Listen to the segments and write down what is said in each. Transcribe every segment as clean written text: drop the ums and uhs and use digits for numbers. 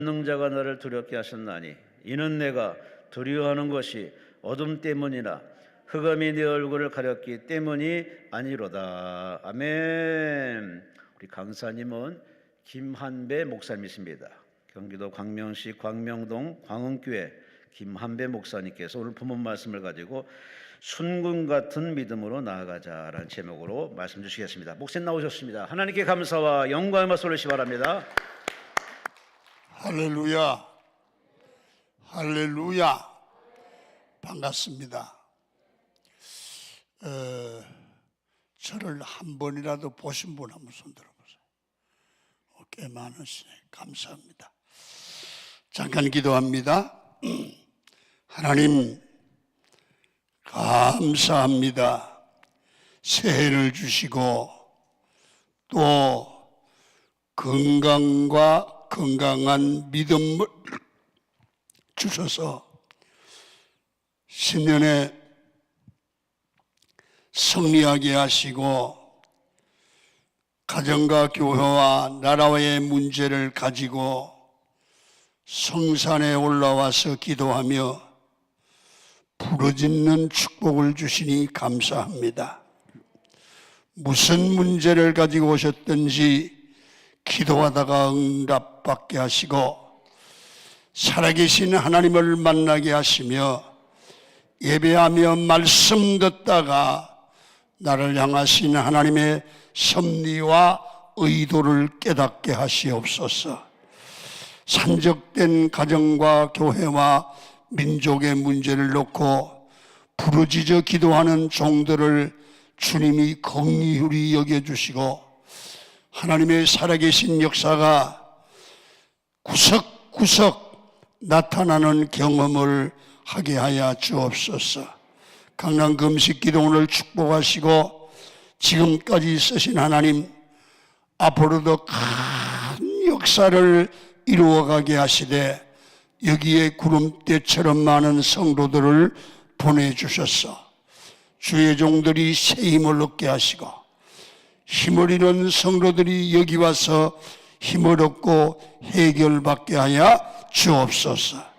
권능자가 나를 두렵게 하셨나니 이는 내가 두려워하는 것이 어둠 때문이나 흑암이 내 얼굴을 가렸기 때문이 아니로다. 아멘. 우리 강사님은 김한배 목사님이십니다. 경기도 광명시 광명동 광흥교회 김한배 목사님께서 오늘 본문 말씀을 가지고 순금 같은 믿음으로 나아가자라는 제목으로 말씀 주시겠습니다. 목사님 나오셨습니다. 하나님께 감사와 영광의 말씀 올리시 바랍니다. 할렐루야, 할렐루야. 반갑습니다. 저를 한 번이라도 보신 분 한번 손 들어보세요. 꽤 많으시네. 감사합니다. 잠깐 기도합니다. 하나님 감사합니다. 새해를 주시고 또 건강과 건강한 믿음을 주셔서 신년에 승리하게 하시고 가정과 교회와 나라의 문제를 가지고 성산에 올라와서 기도하며 부르짖는 축복을 주시니 감사합니다. 무슨 문제를 가지고 오셨든지 기도하다가 응답받게 하시고 살아계신 하나님을 만나게 하시며 예배하며 말씀 듣다가 나를 향하신 하나님의 섭리와 의도를 깨닫게 하시옵소서. 산적된 가정과 교회와 민족의 문제를 놓고 부르짖어 기도하는 종들을 주님이 긍휼히 여겨주시고 하나님의 살아계신 역사가 구석구석 나타나는 경험을 하게 하여 주옵소서. 강남 금식기도원을 축복하시고 지금까지 쓰신 하나님 앞으로도 큰 역사를 이루어가게 하시되 여기에 구름대처럼 많은 성도들을 보내주셔서 주의 종들이 새 힘을 얻게 하시고 힘을 잃은 성도들이 여기 와서 힘을 얻고 해결받게 하여 주옵소서.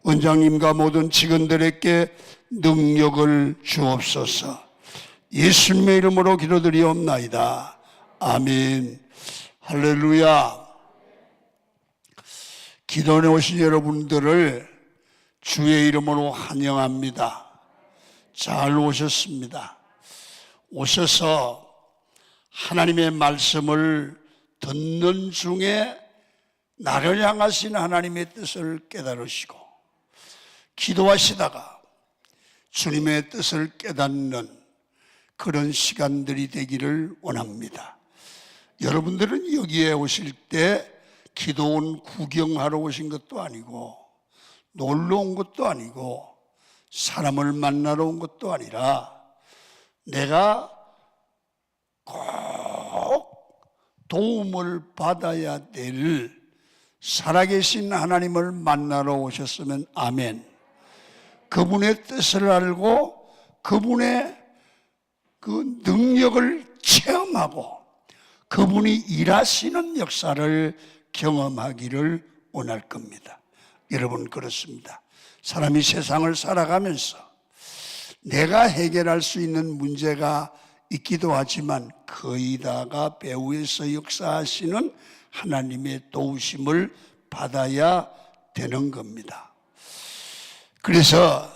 원장님과 모든 직원들에게 능력을 주옵소서. 예수님의 이름으로 기도드리옵나이다. 아멘. 할렐루야. 기도에 오신 여러분들을 주의 이름으로 환영합니다. 잘 오셨습니다. 오셔서 하나님의 말씀을 듣는 중에 나를 향하신 하나님의 뜻을 깨달으시고 기도하시다가 주님의 뜻을 깨닫는 그런 시간들이 되기를 원합니다. 여러분들은 여기에 오실 때 기도원 구경하러 오신 것도 아니고 놀러 온 것도 아니고 사람을 만나러 온 것도 아니라 내가 꼭 도움을 받아야 될 살아계신 하나님을 만나러 오셨으면 아멘. 그분의 뜻을 알고 그분의 그 능력을 체험하고 그분이 일하시는 역사를 경험하기를 원할 겁니다. 여러분 그렇습니다. 사람이 세상을 살아가면서 내가 해결할 수 있는 문제가 있기도 하지만 거의 다가 배후에서 역사하시는 하나님의 도우심을 받아야 되는 겁니다. 그래서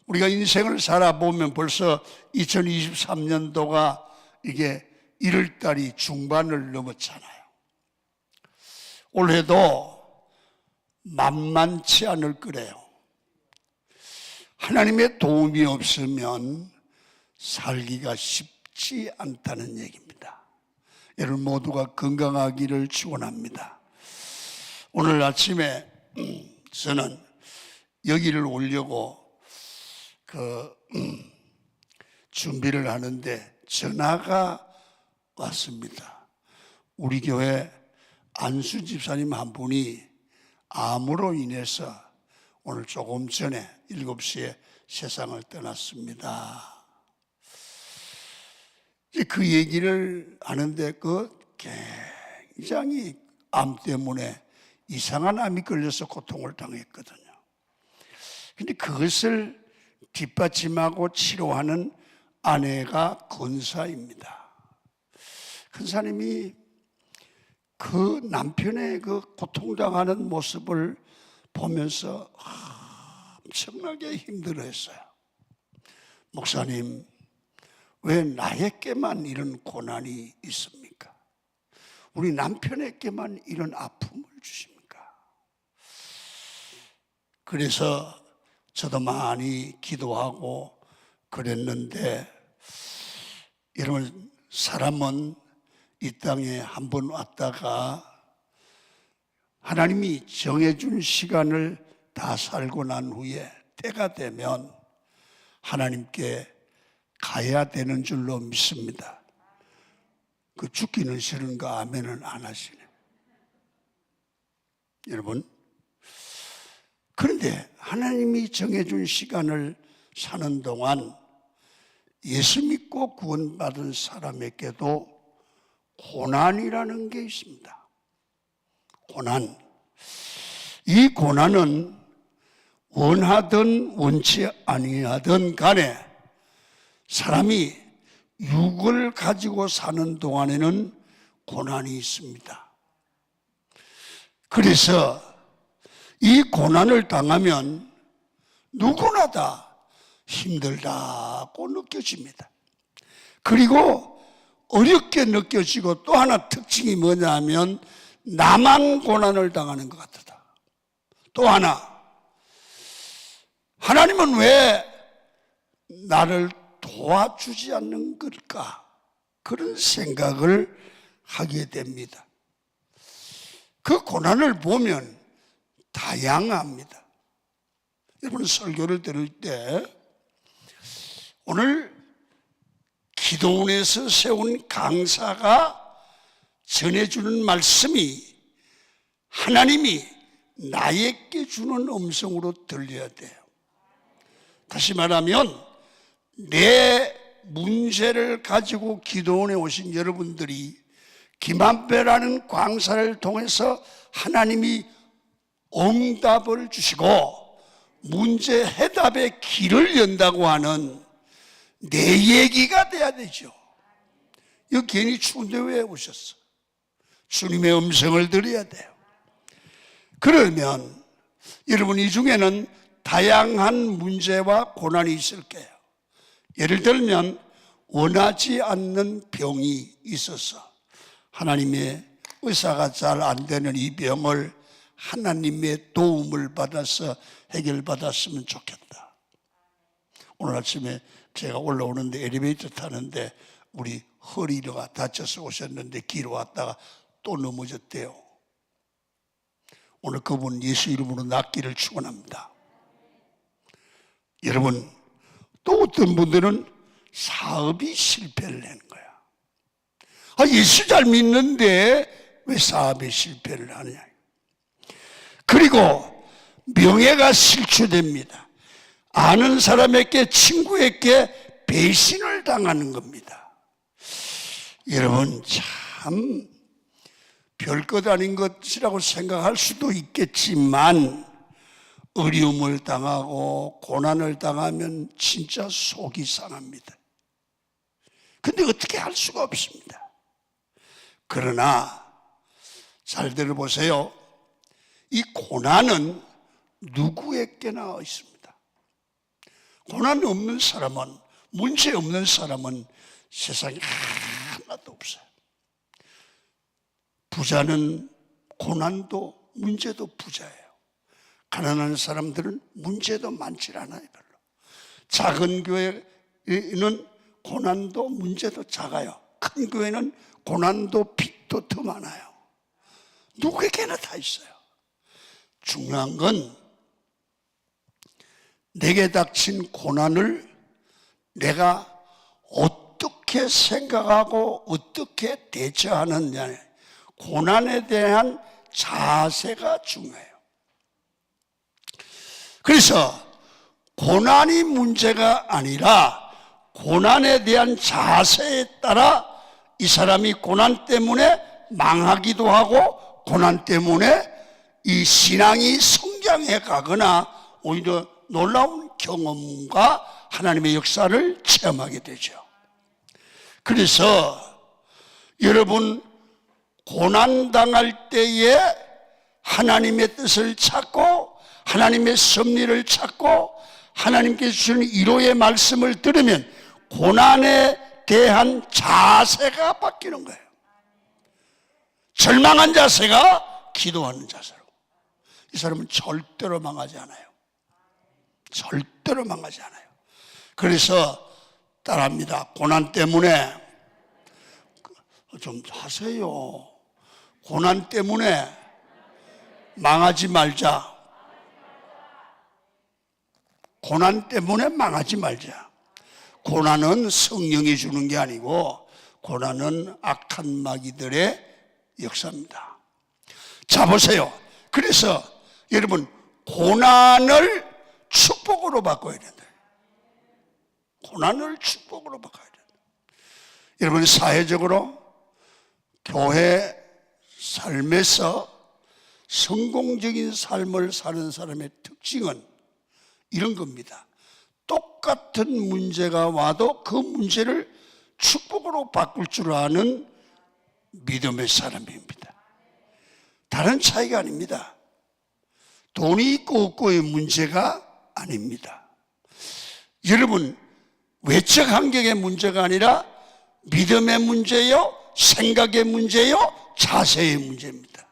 우리가 인생을 살아보면 벌써 2023년도가 이게 1월달이 중반을 넘었잖아요. 올해도 만만치 않을 거래요. 하나님의 도움이 없으면 살기가 쉽지 않다는 얘기입니다. 여러분 모두가 건강하기를 축원합니다. 오늘 아침에 저는 여기를 오려고 준비를 하는데 전화가 왔습니다. 우리 교회 안수 집사님 한 분이 암으로 인해서 오늘 조금 전에 7시에 세상을 떠났습니다. 그 얘기를 하는데 굉장히 암 때문에 이상한 암이 걸려서 고통을 당했거든요. 근데 그것을 뒷받침하고 치료하는 아내가 권사입니다. 권사님이 그 남편의 그 고통당하는 모습을 보면서 엄청나게 힘들어했어요. 목사님, 왜 나에게만 이런 고난이 있습니까? 우리 남편에게만 이런 아픔을 주십니까? 그래서 저도 많이 기도하고 그랬는데, 여러분, 사람은 이 땅에 한 번 왔다가 하나님이 정해준 시간을 다 살고 난 후에 때가 되면 하나님께 가야 되는 줄로 믿습니다. 그 죽기는 싫은가 아멘은 안 하시네. 여러분, 그런데 하나님이 정해준 시간을 사는 동안 예수 믿고 구원받은 사람에게도 고난이라는 게 있습니다. 고난. 이 고난은 원하든 원치 아니하든 간에 사람이 육을 가지고 사는 동안에는 고난이 있습니다. 그래서 이 고난을 당하면 누구나 다 힘들다고 느껴집니다. 그리고 어렵게 느껴지고 또 하나 특징이 뭐냐 하면 나만 고난을 당하는 것 같다. 또 하나, 하나님은 왜 나를 도와주지 않는 걸까? 그런 생각을 하게 됩니다. 그 고난을 보면 다양합니다. 여러분, 설교를 들을 때 오늘 기도원에서 세운 강사가 전해주는 말씀이 하나님이 나에게 주는 음성으로 들려야 돼요. 다시 말하면 내 문제를 가지고 기도원에 오신 여러분들이 김한배라는 강사를 통해서 하나님이 응답을 주시고 문제 해답의 길을 연다고 하는 내 얘기가 돼야 되죠. 여기 괜히 추운데 왜 오셨어? 주님의 음성을 들어야 돼요. 그러면 여러분, 이 중에는 다양한 문제와 고난이 있을 거예요. 예를 들면 원하지 않는 병이 있어서 하나님의 의사가 잘 안 되는 이 병을 하나님의 도움을 받아서 해결받았으면 좋겠다. 오늘 아침에 제가 올라오는데 엘리베이터 타는데 우리 허리가 다쳐서 오셨는데 길어 왔다가 또 넘어졌대요. 오늘 그분 예수 이름으로 낫기를 축원합니다. 여러분, 또 어떤 분들은 사업이 실패를 낸 거야. 예수 잘 믿는데 왜 사업에 실패를 하느냐. 그리고 명예가 실추됩니다. 아는 사람에게, 친구에게 배신을 당하는 겁니다. 여러분, 참 별것 아닌 것이라고 생각할 수도 있겠지만 어려움을 당하고 고난을 당하면 진짜 속이 상합니다. 근데 어떻게 할 수가 없습니다. 그러나 잘 들어보세요. 이 고난은 누구에게나 있습니다. 고난 없는 사람은, 문제 없는 사람은 세상에 하나도 없어요. 부자는 고난도 문제도 부자예요. 가난한 사람들은 문제도 많지 않아요, 별로. 작은 교회는 고난도 문제도 작아요. 큰 교회는 고난도 빚도 더 많아요. 누구에게나 다 있어요. 중요한 건 내게 닥친 고난을 내가 어떻게 생각하고 어떻게 대처하느냐, 고난에 대한 자세가 중요해요. 그래서 고난이 문제가 아니라 고난에 대한 자세에 따라 이 사람이 고난 때문에 망하기도 하고 고난 때문에 이 신앙이 성장해 가거나 오히려 놀라운 경험과 하나님의 역사를 체험하게 되죠. 그래서 여러분, 고난당할 때에 하나님의 뜻을 찾고 하나님의 섭리를 찾고 하나님께서 주시는 위로의 말씀을 들으면 고난에 대한 자세가 바뀌는 거예요. 절망한 자세가 기도하는 자세로. 이 사람은 절대로 망하지 않아요. 절대로 망하지 않아요. 그래서 따라합니다. 고난 때문에 좀 하세요. 고난 때문에 망하지 말자. 고난 때문에 망하지 말자. 고난은 성령이 주는 게 아니고 고난은 악한 마귀들의 역사입니다. 자, 보세요. 그래서 여러분, 고난을 축복으로 바꿔야 된다. 고난을 축복으로 바꿔야 된다. 여러분, 사회적으로 교회 삶에서 성공적인 삶을 사는 사람의 특징은 이런 겁니다. 똑같은 문제가 와도 그 문제를 축복으로 바꿀 줄 아는 믿음의 사람입니다. 다른 차이가 아닙니다. 돈이 있고 없고의 문제가 아닙니다. 여러분, 외적 환경의 문제가 아니라 믿음의 문제요, 생각의 문제요, 자세의 문제입니다.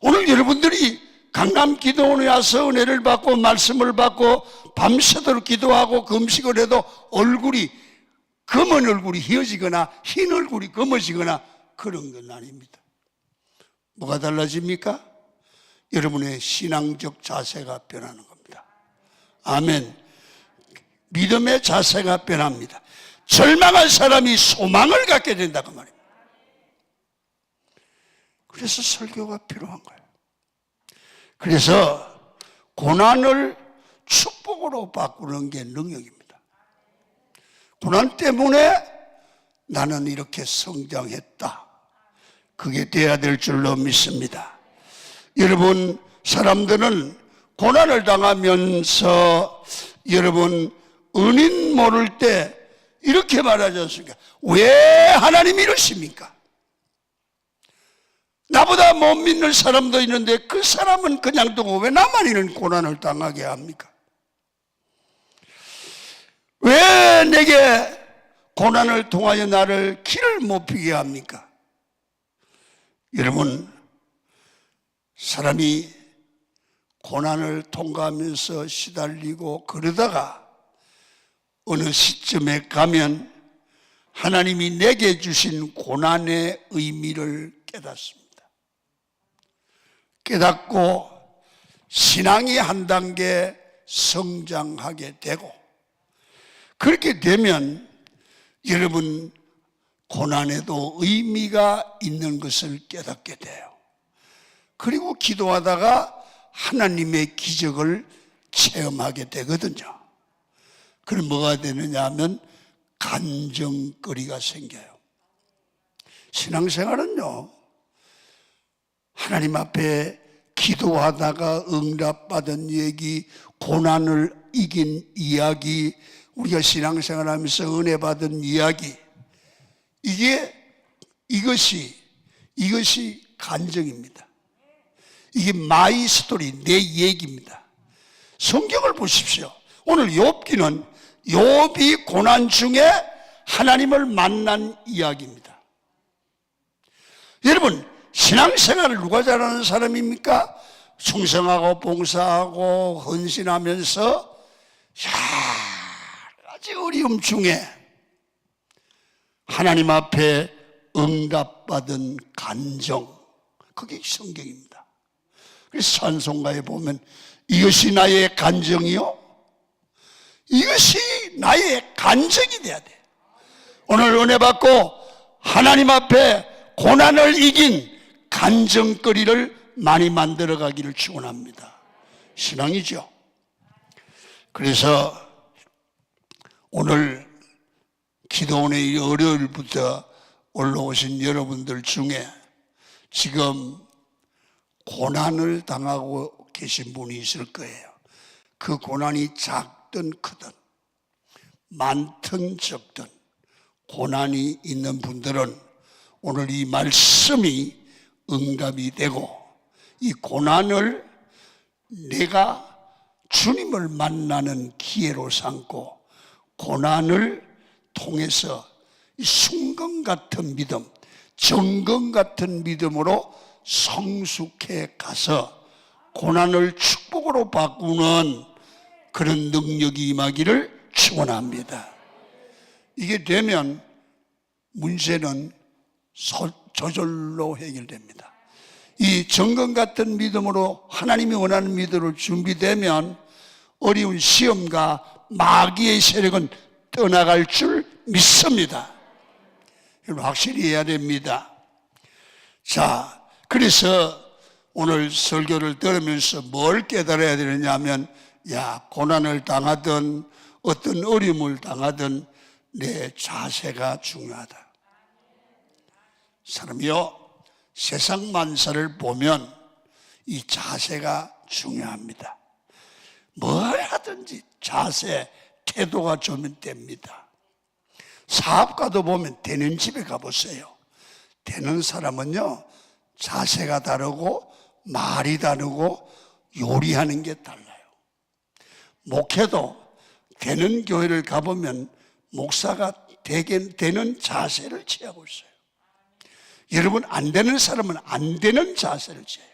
오늘 여러분들이 강남 기도원에 와서 은혜를 받고 말씀을 받고 밤새도록 기도하고 금식을 해도 얼굴이, 검은 얼굴이 휘어지거나 흰 얼굴이 검어지거나 그런 건 아닙니다. 뭐가 달라집니까? 여러분의 신앙적 자세가 변하는 겁니다. 아멘. 믿음의 자세가 변합니다. 절망한 사람이 소망을 갖게 된다고 말입니다. 그래서 설교가 필요한 거예요. 그래서 고난을 축복으로 바꾸는 게 능력입니다. 고난 때문에 나는 이렇게 성장했다. 그게 돼야 될 줄로 믿습니다. 여러분, 사람들은 고난을 당하면서 여러분 은인 모를 때 이렇게 말하지 않습니까? 왜 하나님이 이러십니까? 나보다 못 믿는 사람도 있는데 그 사람은 그냥 두고 왜 나만 이런 고난을 당하게 합니까? 왜 내게 고난을 통하여 나를 길을 못 피게 합니까? 여러분, 사람이 고난을 통과하면서 시달리고 그러다가 어느 시점에 가면 하나님이 내게 주신 고난의 의미를 깨닫습니다. 깨닫고 신앙이 한 단계 성장하게 되고, 그렇게 되면 여러분 고난에도 의미가 있는 것을 깨닫게 돼요. 그리고 기도하다가 하나님의 기적을 체험하게 되거든요. 그럼 뭐가 되느냐 하면 간증거리가 생겨요. 신앙생활은요, 하나님 앞에 기도하다가 응답받은 얘기, 고난을 이긴 이야기, 우리가 신앙생활하면서 은혜 받은 이야기, 이것이 간증입니다. 이게 마이 스토리, 내 얘기입니다. 성경을 보십시오. 오늘 욥기는 욥이 고난 중에 하나님을 만난 이야기입니다. 여러분, 신앙생활을 누가 잘하는 사람입니까? 충성하고 봉사하고 헌신하면서 여러 가지 어려움 중에 하나님 앞에 응답받은 간증, 그게 성경입니다. 그래서 찬송가에 보면 이것이 나의 간증이요, 이것이 나의 간증이 돼야 돼. 오늘 은혜 받고 하나님 앞에 고난을 이긴 간증거리를 많이 만들어 가기를 축원합니다. 신앙이죠. 그래서 오늘 기도원의 월요일부터 올라오신 여러분들 중에 지금 고난을 당하고 계신 분이 있을 거예요. 그 고난이 작든 크든 많든 적든 고난이 있는 분들은 오늘 이 말씀이 응답이 되고, 이 고난을 내가 주님을 만나는 기회로 삼고 고난을 통해서 순금 같은 믿음, 정금 같은 믿음으로 성숙해 가서 고난을 축복으로 바꾸는 그런 능력이 임하기를 축원합니다. 이게 되면 문제는 저절로 해결됩니다. 이 정금 같은 믿음으로 하나님이 원하는 믿음으로 준비되면 어려운 시험과 마귀의 세력은 떠나갈 줄 믿습니다. 여러분 확실히 해야 됩니다. 자, 그래서 오늘 설교를 들으면서 뭘 깨달아야 되느냐 하면, 고난을 당하든 어떤 어려움을 당하든 내 자세가 중요하다. 사람이요, 세상 만사를 보면 이 자세가 중요합니다. 뭘 하든지 자세, 태도가 좋으면 됩니다. 사업가도 보면 되는 집에 가보세요. 되는 사람은요, 자세가 다르고 말이 다르고 요리하는 게 달라요. 목회도 되는 교회를 가보면 목사가 되는 자세를 취하고 있어요. 여러분, 안 되는 사람은 안 되는 자세를 취해요.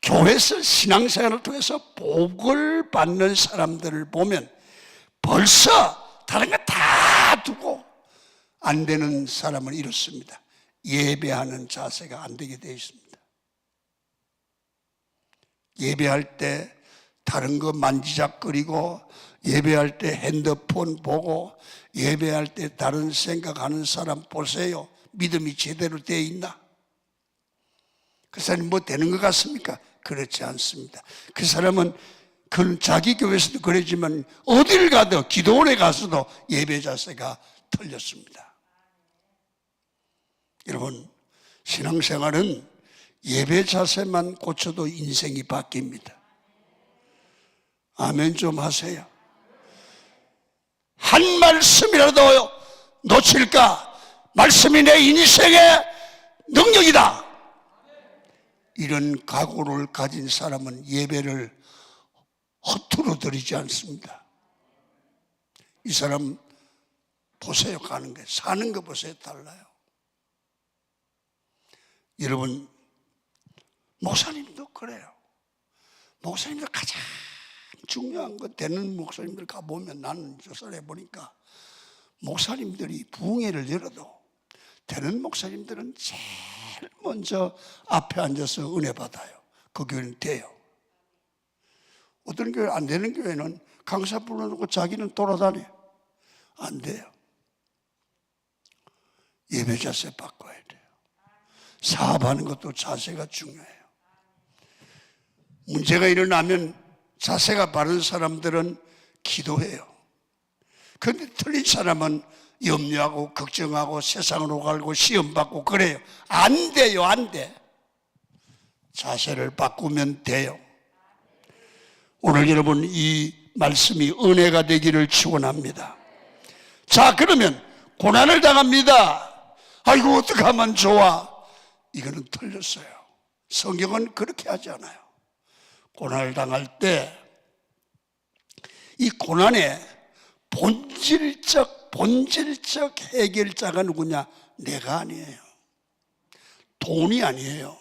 교회에서 신앙생활을 통해서 복을 받는 사람들을 보면 벌써 다른 거 다 두고 안 되는 사람은 이렇습니다. 예배하는 자세가 안 되게 되어 있습니다. 예배할 때 다른 거 만지작거리고, 예배할 때 핸드폰 보고, 예배할 때 다른 생각하는 사람 보세요. 믿음이 제대로 되어 있나? 그 사람이 뭐 되는 것 같습니까? 그렇지 않습니다. 그 사람은 자기 교회에서도 그러지만 어딜 가도, 기도원에 가서도 예배 자세가 틀렸습니다. 여러분, 신앙생활은 예배 자세만 고쳐도 인생이 바뀝니다. 아멘 좀 하세요. 한 말씀이라도 놓칠까? 말씀이 내 인생의 능력이다. 이런 각오를 가진 사람은 예배를 허투루 드리지 않습니다. 이 사람 보세요. 가는 게, 사는 거 보세요. 달라요. 여러분, 목사님도 그래요. 목사님도 가장 중요한 거, 되는 목사님들 가보면, 나는 조사를 해보니까 목사님들이 부흥회를 열어도 되는 목사님들은 제일 먼저 앞에 앉아서 은혜 받아요. 그 교회는 돼요. 어떤 교회, 안 되는 교회는 강사 불러놓고 자기는 돌아다녀요. 안 돼요. 예배 자세 바꿔야 돼요. 사업하는 것도 자세가 중요해요. 문제가 일어나면 자세가 바른 사람들은 기도해요. 그런데 틀린 사람은 염려하고 걱정하고 세상으로 가고 시험받고 그래요. 안 돼요. 안 돼. 자세를 바꾸면 돼요. 오늘 여러분, 이 말씀이 은혜가 되기를 축원합니다. 자, 그러면 고난을 당합니다. 아이고 어떡하면 좋아. 이거는 틀렸어요. 성경은 그렇게 하지 않아요. 고난을 당할 때 이 고난의 본질적 해결자가 누구냐? 내가 아니에요. 돈이 아니에요.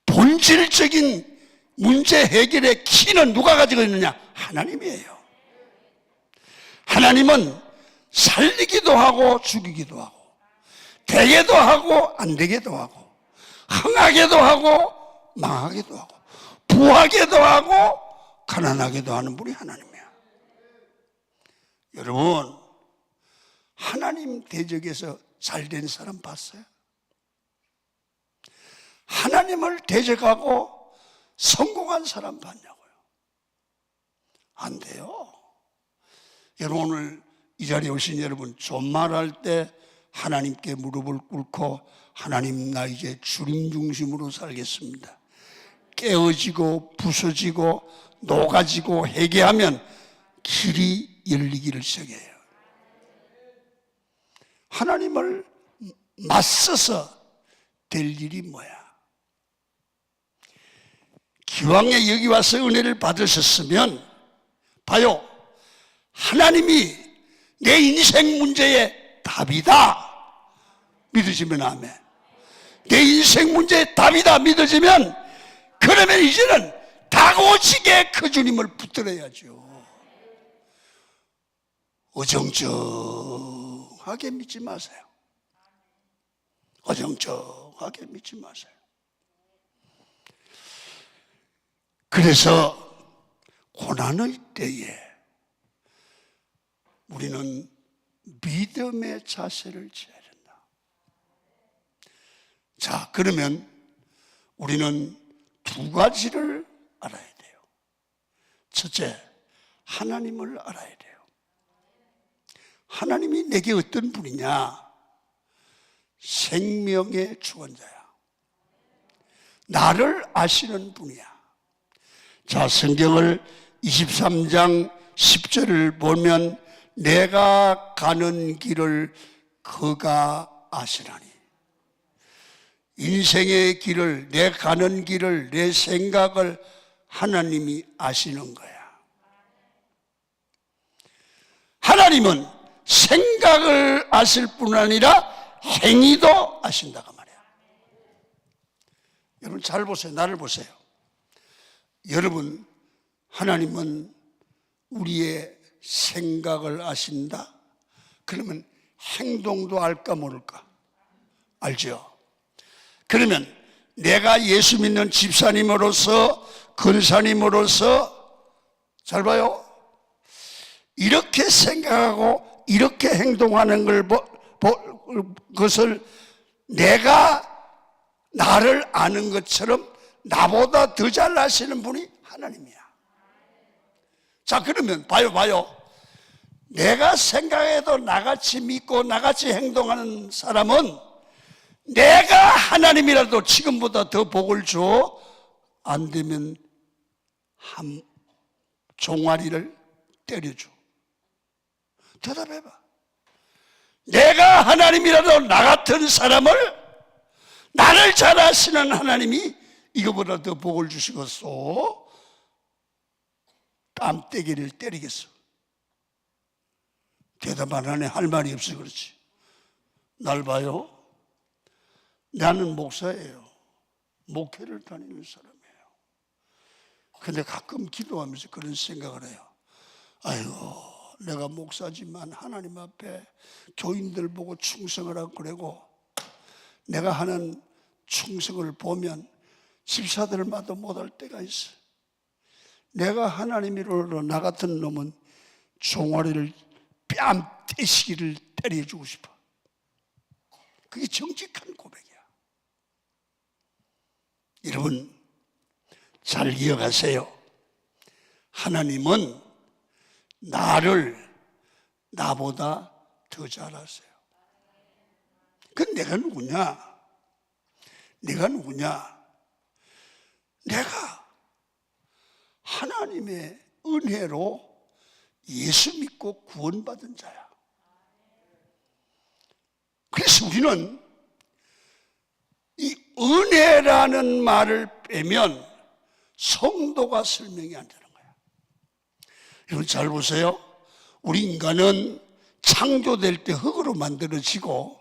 본질적인 문제 해결의 키는 누가 가지고 있느냐? 하나님이에요. 하나님은 살리기도 하고 죽이기도 하고, 되게도 하고 안 되게도 하고, 흥하게도 하고 망하게도 하고, 부하게도 하고 가난하게도 하는 분이 하나님이야. 여러분, 하나님 대적에서 잘된 사람 봤어요? 하나님을 대적하고 성공한 사람 봤냐고요? 안 돼요. 여러분, 오늘 이 자리에 오신 여러분, 존말할 때 하나님께 무릎을 꿇고 하나님, 나 이제 주님 중심으로 살겠습니다. 깨어지고 부서지고 녹아지고 회개하면 길이 열리기를 시작해요. 하나님을 맞서서 될 일이 뭐야? 기왕에 여기 와서 은혜를 받으셨으면 봐요, 하나님이 내 인생 문제의 답이다 믿으시면 아멘. 내 인생 문제의 답이다 믿어지면, 그러면 이제는 다고지게 그 주님을 붙들어야죠. 어정쩡하게 믿지 마세요. 어정쩡하게 믿지 마세요. 그래서 고난의 때에 우리는 믿음의 자세를 취해야 된다. 자, 그러면 우리는 두 가지를 알아야 돼요. 첫째, 하나님을 알아야 돼요. 하나님이 내게 어떤 분이냐? 생명의 주권자야. 나를 아시는 분이야. 자, 성경을 23장 10절을 보면 내가 가는 길을 그가 아시나니. 인생의 길을, 내 가는 길을, 내 생각을 하나님이 아시는 거야. 하나님은 생각을 아실 뿐 아니라 행위도 아신다고 말이야. 여러분 잘 보세요. 나를 보세요. 여러분, 하나님은 우리의 생각을 아신다? 그러면 행동도 알까 모를까? 알죠? 그러면 내가 예수 믿는 집사님으로서, 근사님으로서, 잘 봐요, 이렇게 생각하고 이렇게 행동하는 것을 내가 나를 아는 것처럼 나보다 더 잘 아시는 분이 하나님이야. 자, 그러면 봐요. 내가 생각해도 나같이 믿고 나같이 행동하는 사람은 내가 하나님이라도 지금보다 더 복을 줘. 안 되면 한 종아리를 때려줘. 대답해봐. 내가 하나님이라도 나 같은 사람을, 나를 잘 아시는 하나님이 이거보다 더 복을 주시겠소? 뺨때기를 때리겠어. 대답 안 하네. 할 말이 없어. 그렇지. 날 봐요. 나는 목사예요. 목회를 다니는 사람이에요. 근데 가끔 기도하면서 그런 생각을 해요. 아이고, 내가 목사지만 하나님 앞에 교인들 보고 충성을 하고 그러고, 내가 하는 충성을 보면 집사들마다 못할 때가 있어. 내가 하나님이로 나 같은 놈은 종아리를 뺨 떼시기를 때려주고 싶어. 그게 정직한 고백이야. 여러분 잘 이어가세요. 하나님은 나를 나보다 더 잘 아세요. 그건 내가 누구냐? 내가 하나님의 은혜로 예수 믿고 구원받은 자야. 그래서 우리는 이 은혜라는 말을 빼면 성도가 설명이 안 되는 거야. 여러분 잘 보세요. 우리 인간은 창조될 때 흙으로 만들어지고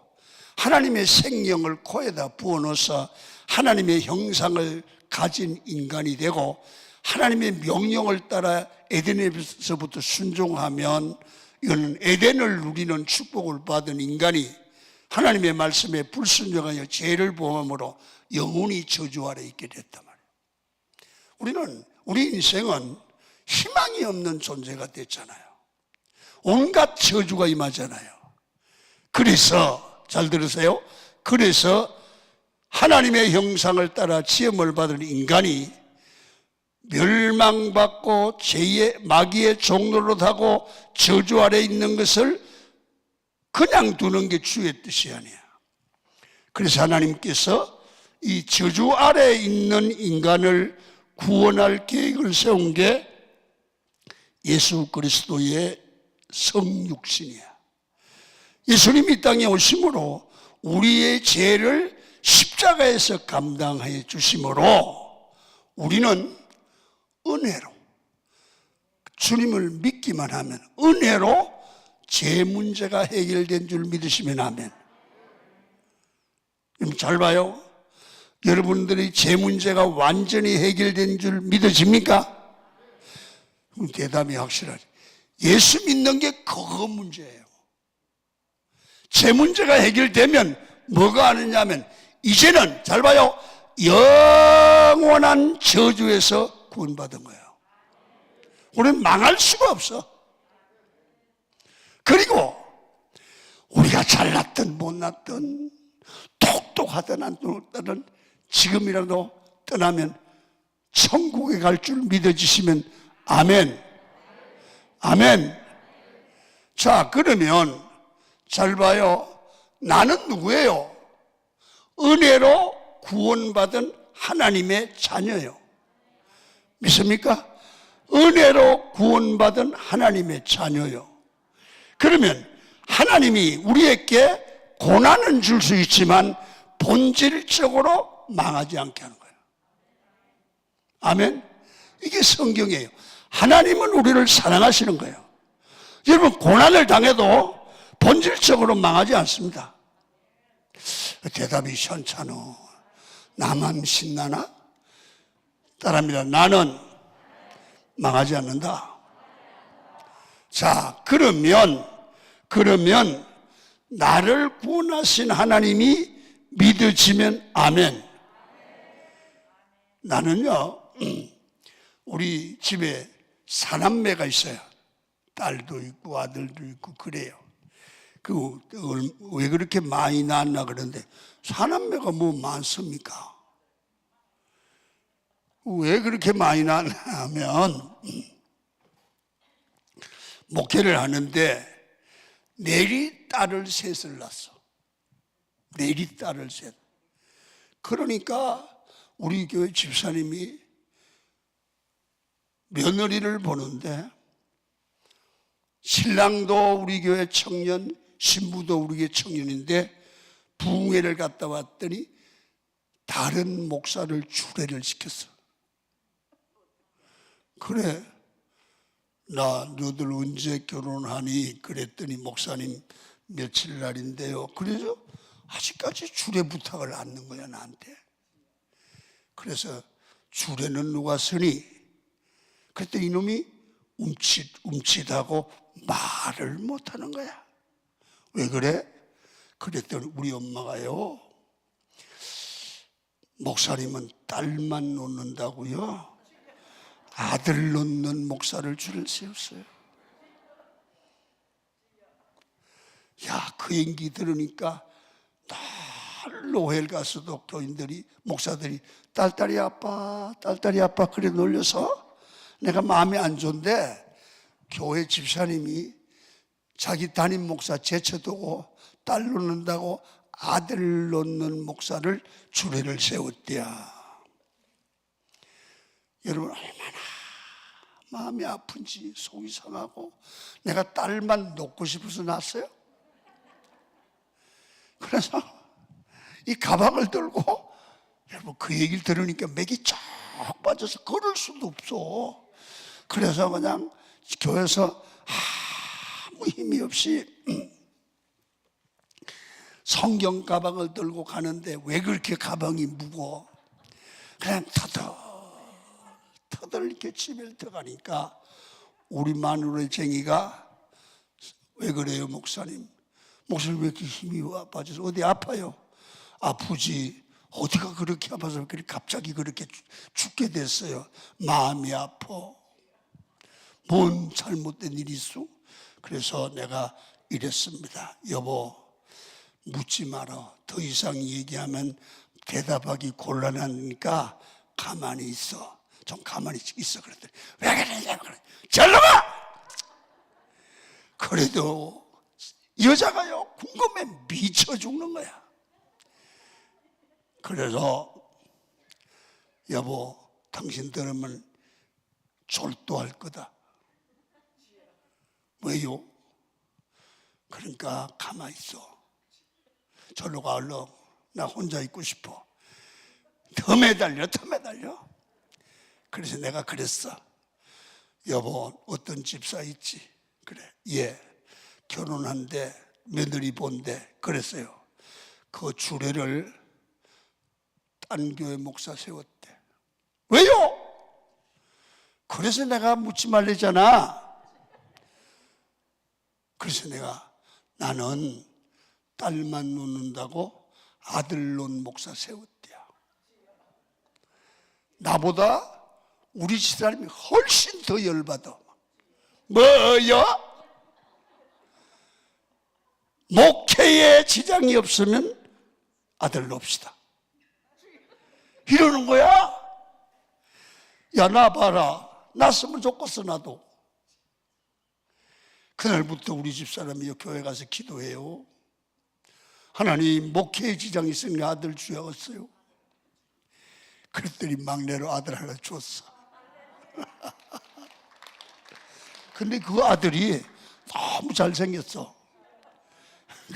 하나님의 생명을 코에다 부어넣어서 하나님의 형상을 가진 인간이 되고, 하나님의 명령을 따라 에덴에서부터 순종하면 이거는 에덴을 누리는 축복을 받은 인간이 하나님의 말씀에 불순종하여 죄를 범함으로 영원히 저주 아래 있게 됐단 말이에요. 우리 인생은 희망이 없는 존재가 됐잖아요. 온갖 저주가 임하잖아요. 그래서 잘 들으세요. 그래서 하나님의 형상을 따라 지음을 받은 인간이 멸망받고 죄의 마귀의 종노릇하고 저주 아래 있는 것을 그냥 두는 게 주의 뜻이 아니야. 그래서 하나님께서 이 저주 아래에 있는 인간을 구원할 계획을 세운 게 예수 그리스도의 성육신이야. 예수님이 이 땅에 오심으로 우리의 죄를 십자가에서 감당해 주심으로 우리는 은혜로, 주님을 믿기만 하면 은혜로 죄 문제가 해결된 줄 믿으시면 아멘. 잘 봐요. 여러분들이 죄 문제가 완전히 해결된 줄 믿어집니까? 대답이 확실하지. 예수 믿는 게 그거 문제예요. 죄 문제가 해결되면 뭐가 하느냐면 이제는 잘 봐요. 영원한 저주에서 구원받은 거예요. 우리는 망할 수가 없어. 그리고 우리가 잘났든 못났든 똑똑하든 안 똑똑하든 지금이라도 떠나면 천국에 갈 줄 믿어지시면 아멘. 아멘. 자, 그러면 잘 봐요. 나는 누구예요? 은혜로 구원받은 하나님의 자녀예요. 믿습니까? 은혜로 구원받은 하나님의 자녀요. 그러면 하나님이 우리에게 고난은 줄 수 있지만 본질적으로 망하지 않게 하는 거예요. 아멘. 이게 성경이에요. 하나님은 우리를 사랑하시는 거예요. 여러분, 고난을 당해도 본질적으로 망하지 않습니다. 대답이 시원찮어. 나만 신나나? 따라합니다. 나는 망하지 않는다. 자, 그러면 나를 구원하신 하나님이 믿어지면 아멘. 나는요, 우리 집에 사남매가 있어요. 딸도 있고 아들도 있고 그래요. 왜 그렇게 많이 낳았나 그러는데 사남매가 뭐 많습니까? 왜 그렇게 많이 낳았냐 하면 목회를 하는데 내리 딸을 셋을 낳았어. 내리 딸을 셋. 그러니까 우리 교회 집사님이 며느리를 보는데 신랑도 우리 교회 청년, 신부도 우리 교회 청년인데 부흥회를 갔다 왔더니 다른 목사를 주례를 시켰어. 그래, 너들 언제 결혼하니? 그랬더니 목사님 며칠 날인데요. 그래서 아직까지 주례 부탁을 안 하는 거야, 나한테. 그래서 주례는 누가 쓰니? 그랬더니 이놈이 움찔하고 말을 못하는 거야. 왜 그래? 그랬더니 우리 엄마가요, 목사님은 딸만 놓는다고요? 아들 놓는 목사를 줄을 세웠어요. 야, 그 얘기 들으니까 날 노회를 가서도 교인들이, 목사들이 딸딸이 아빠 그래 놀려서 내가 마음이 안 좋은데 교회 집사님이 자기 담임 목사 제쳐두고 딸 놓는다고 아들 놓는 목사를 주례를 세웠대야. 여러분, 얼마나 마음이 아픈지 속이 상하고 내가 딸만 놓고 싶어서 낳았어요. 그래서 이 가방을 들고, 여러분 그 얘기를 들으니까 맥이 쫙 빠져서 걸을 수도 없어. 그래서 그냥 교회에서 아무 힘이 없이 성경 가방을 들고 가는데 왜 그렇게 가방이 무거워? 그냥 터덜 이렇게 집에 들어가니까 우리 마누라의 쟁이가 왜 그래요 목사님? 목사님 왜 이렇게 힘이 빠져서 어디 아파요? 아프지. 어디가 그렇게 아파서 갑자기 그렇게 죽게 됐어요. 마음이 아파. 뭔 잘못된 일이 있어? 그래서 내가 이랬습니다. 여보, 묻지 마라. 더 이상 얘기하면 대답하기 곤란하니까 가만히 있어. 좀 가만히 있어. 그랬더니 왜 그러냐고 그래. 절로 가! 그래도 여자가요 궁금해 미쳐 죽는 거야. 그래서 여보 당신 들으면 졸도할 거다. 왜요? 그러니까 가만히 있어. 절로 가 얼른. 나 혼자 있고 싶어. 더 매달려. 그래서 내가 그랬어. 여보 어떤 집사 있지? 그래. 예. 결혼한대 며느리 본대. 그랬어요. 그 주례를 딴 교회 목사 세웠대. 왜요? 그래서 내가 묻지 말랬잖아. 그래서 내가 나는 딸만 놓는다고 아들 놓은 목사 세웠대요. 나보다 우리 집사람이 훨씬 더 열받아. 뭐요? 목회에 지장이 없으면 아들 놓읍시다. 이러는 거야. 야, 나 봐라. 났으면 좋겠어, 나도. 그날부터 우리 집사람이 교회 가서 기도해요. 하나님, 목회에 지장이 있으니 아들 주셨어요. 그랬더니 막내로 아들 하나 줬어. 근데 그 아들이 너무 잘생겼어.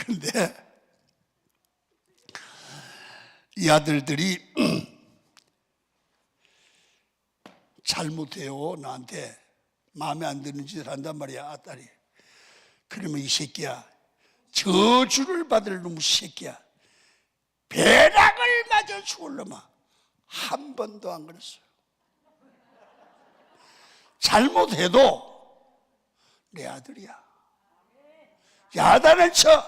근데 이 아들들이 잘못해요. 나한테 마음에 안 드는 짓을 한단 말이야, 아딸이. 그러면 이 새끼야, 저주를 받을 놈의 새끼야, 배락을 맞아 죽을 놈아. 한 번도 안 그랬어요. 잘못해도 내 아들이야. 야단을 쳐.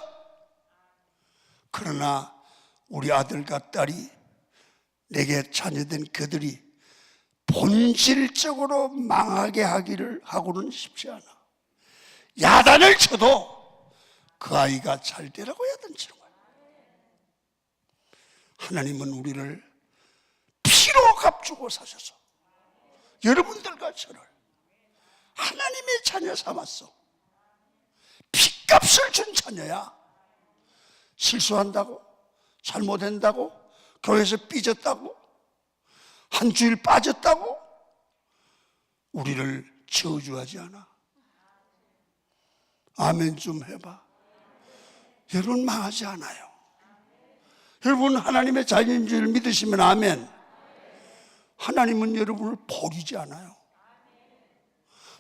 그러나 우리 아들과 딸이 내게 자녀된 그들이 본질적으로 망하게 하기를 하고는 싶지 않아. 야단을 쳐도 그 아이가 잘 되라고 야단치는 거야. 하나님은 우리를 피로 값주고 사셔서 여러분들과 저를 하나님의 자녀 삼았어. 피값을 준 자녀야. 실수한다고, 잘못한다고, 교회에서 삐졌다고, 한 주일 빠졌다고 우리를 저주하지 않아. 아멘 좀 해봐. 여러분 망하지 않아요. 여러분 하나님의 자녀인 줄 믿으시면 아멘. 하나님은 여러분을 버리지 않아요.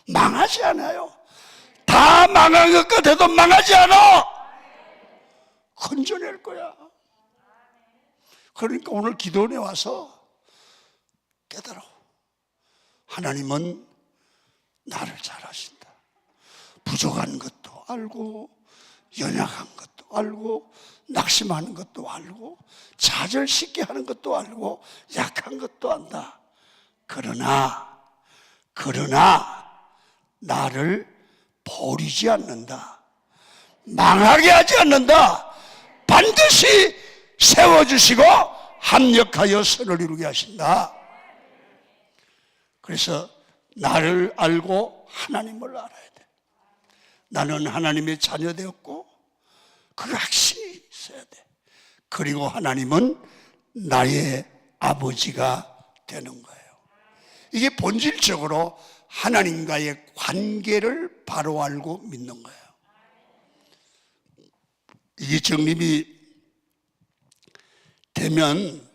망하지 않아요. 다 망한 것 같아도 망하지 않아. 건져낼 거야. 그러니까 오늘 기도원에 와서 깨달아. 하나님은 나를 잘 아신다. 부족한 것도 알고, 연약한 것도 알고, 낙심하는 것도 알고, 좌절시게 하는 것도 알고, 약한 것도 안다. 그러나 나를 버리지 않는다. 망하게 하지 않는다. 반드시 세워주시고 합력하여 선을 이루게 하신다. 그래서 나를 알고 하나님을 알아야 돼. 나는 하나님의 자녀 되었고 그 확신이 있어야 돼. 그리고 하나님은 나의 아버지가 되는 거예요. 이게 본질적으로 하나님과의 관계를 바로 알고 믿는 거예요. 이게 정립이 되면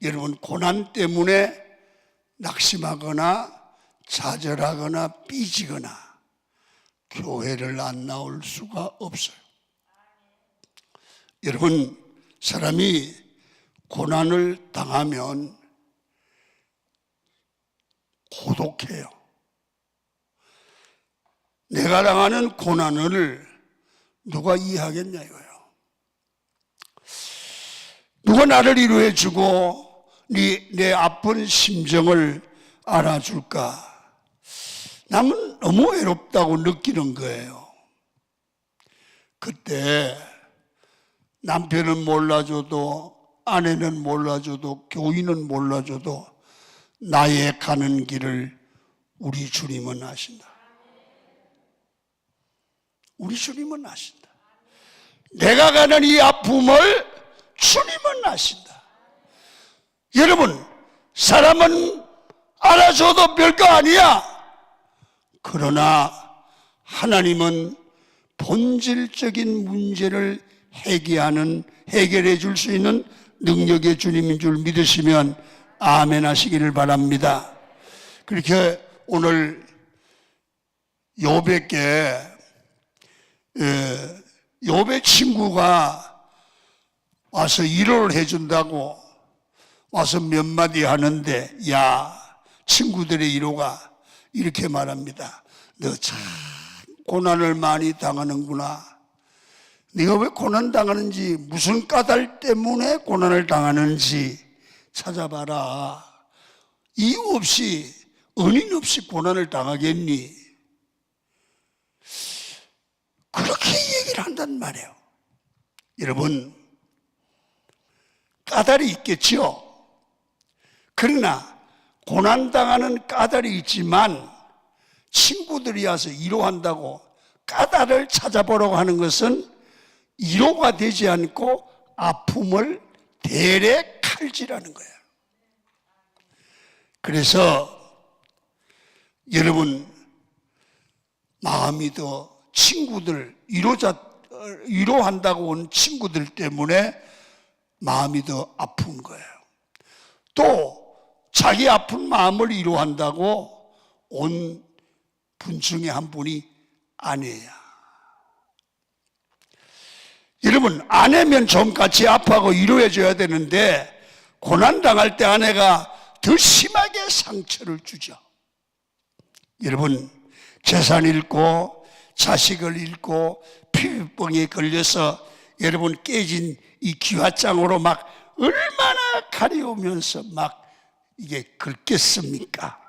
여러분 고난 때문에 낙심하거나 좌절하거나 삐지거나 교회를 안 나올 수가 없어요. 여러분 사람이 고난을 당하면 고독해요. 내가 당하는 고난을 누가 이해하겠냐 이거예요. 누가 나를 위로해주고 내 아픈 심정을 알아줄까? 남은 너무 외롭다고 느끼는 거예요. 그때 남편은 몰라줘도 아내는 몰라줘도 교인은 몰라줘도 나의 가는 길을 우리 주님은 아신다. 우리 주님은 아신다. 내가 가는 이 아픔을 주님은 아신다. 여러분, 사람은 알아줘도 별거 아니야. 그러나 하나님은 본질적인 문제를 해결해 줄 수 있는 능력의 주님인 줄 믿으시면 아멘 하시기를 바랍니다. 그렇게 오늘 욥에게 욥의 친구가 와서 위로를 해준다고 와서 몇 마디 하는데, 야, 친구들의 위로가 이렇게 말합니다. 너 참 고난을 많이 당하는구나. 네가 왜 고난 당하는지, 무슨 까닭 때문에 고난을 당하는지 찾아봐라. 이유 없이, 은인 없이 고난을 당하겠니? 그렇게 얘기를 한단 말이에요. 여러분, 까닭이 있겠죠. 그러나 고난당하는 까닭이 있지만 친구들이 와서 위로한다고 까닭을 찾아보려고 하는 것은 위로가 되지 않고 아픔을 대래 칼질하는 거예요. 그래서 여러분, 마음이 더 친구들, 위로한다고 온 친구들 때문에 마음이 더 아픈 거예요. 또 자기 아픈 마음을 위로한다고 온 분 중에 한 분이 아내야. 여러분, 아내면 좀 같이 아파하고 위로해 줘야 되는데 고난당할 때 아내가 더 심하게 상처를 주죠. 여러분, 재산 잃고 자식을 잃고 피부병에 걸려서 여러분 깨진 이 기와장으로 막 얼마나 가려우면서 막 이게 긁겠습니까?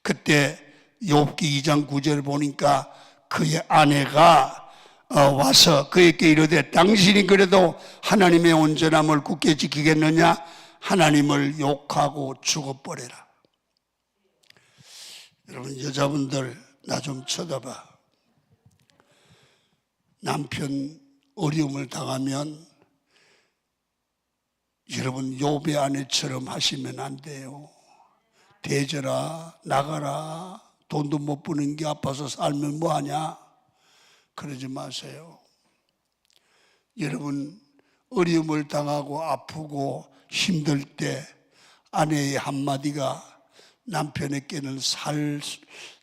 그때 욥기 2장 9절 보니까 그의 아내가 와서 그에게 이르되 당신이 그래도 하나님의 온전함을 굳게 지키겠느냐? 하나님을 욕하고 죽어버려라. 여러분, 여자분들 나 좀 쳐다봐. 남편 어려움을 당하면 여러분 욥의 아내처럼 하시면 안 돼요. 대져라, 나가라, 돈도 못 버는 게 아파서 살면 뭐하냐? 그러지 마세요. 여러분, 어려움을 당하고 아프고 힘들 때 아내의 한마디가 남편에게는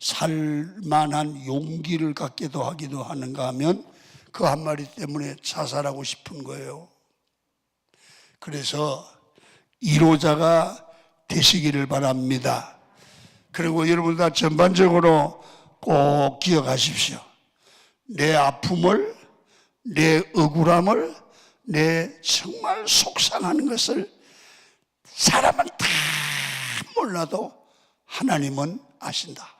살만한 용기를 갖기도 하기도 하는가 하면 그 한마디 때문에 자살하고 싶은 거예요. 그래서 위로자가 되시기를 바랍니다. 그리고 여러분 다 전반적으로 꼭 기억하십시오. 내 아픔을, 내 억울함을, 내 정말 속상하는 것을 사람은 다 몰라도 하나님은 아신다.